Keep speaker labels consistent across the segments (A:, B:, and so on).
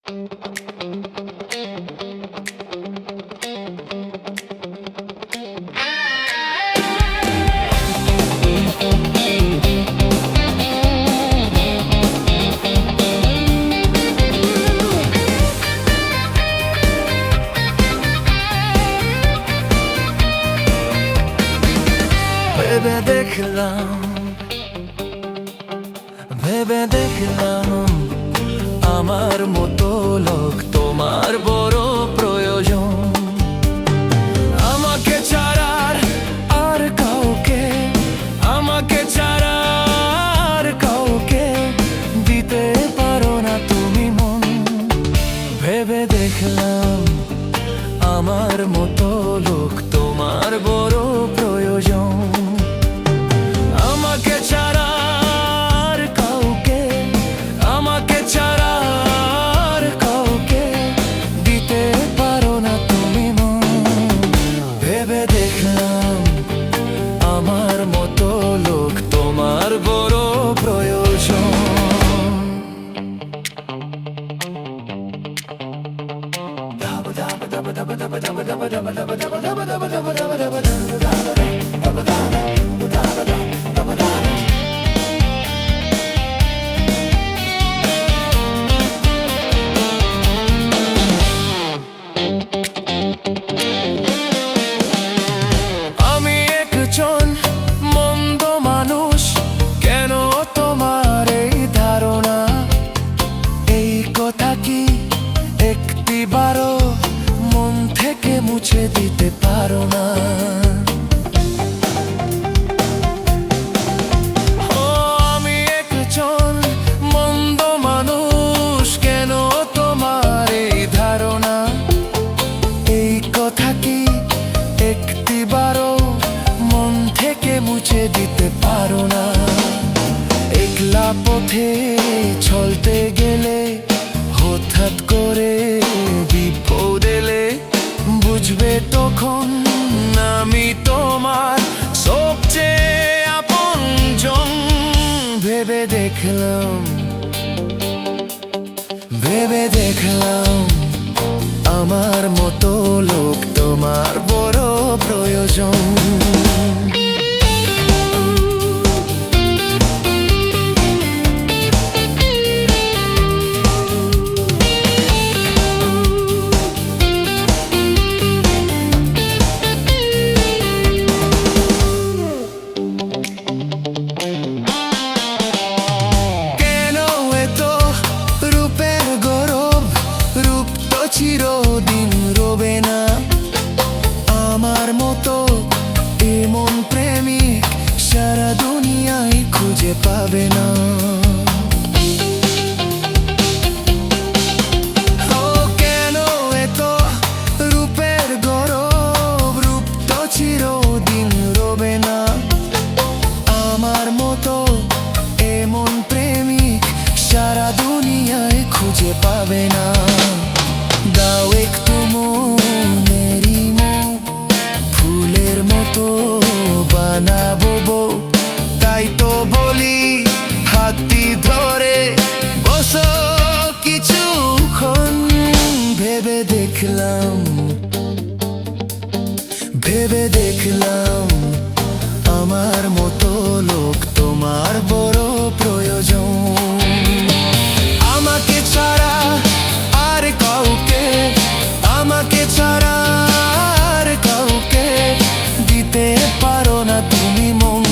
A: ভেবে দেখলাম আমার মতো লোক তোমার বড় প্রয়োজন। আমাকে ছাড়া আর কাউকে, আমাকে ছাড়া আর কাউকে দিতে পারো না তুমি মন। ভেবে দেখলাম আমার মতো লোক তোমার বড় প্রয়োজন। আমাকে ছাড়া আর কাউকে, আমাকে ছাড়া আর কাউকে দিতে পারো না তুমি মন। ভেবে দেখলাম আমার মতো লোক তোমার বড় প্রয়োজন। আমি একজন মন্দ মানুষ, কেন তোমার এই ধারণা? এই কথা কি একটিবারও মন থেকে মুছে দিতে পারো না? আমি একজন মন্দ মানুষ, কেন তোমার এই ধারণা? এই কথা কি একটিবারও মন থেকে মুছে দিতে পারো না? একলা পথে চলতে গেলে হঠাৎ করে বিপদ এলে বুঝবে তখন আমি তোমার সবচেয়ে আপনজন। ভেবে দেখলাম, ভেবে দেখলাম আমার মতো লোক তোমার বড় প্রয়োজন। চিরদিন রবে না আমার মতো এমন প্রেমিক, সারা দুনিয়ায় খুঁজে পাবে না। কেন এত রূপের গৌরব, রূপ তো চিরদিন রবে না আমার মতো এমন প্রেমিক, সারা দুনিয়ায় খুঁজে পাবে না। দাও একটু মনেরই মুখ, ফুলের মতো বানাবো, তাই তো বলি হাতটি ধরে বসো কিছুক্ষণ। ভেবে দেখলাম, ভেবে দেখলাম আমার মতো লোক তোমার বড় প্রয়োজন। আমাকে ছাড়া আর কাউকে, আমাকে ছাড়া আর কাউকে দিতে পারো না তুমি মন।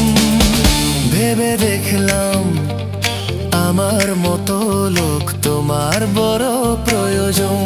A: ভেবে দেখলাম আমার মতো লোক তোমার বড় প্রয়োজন।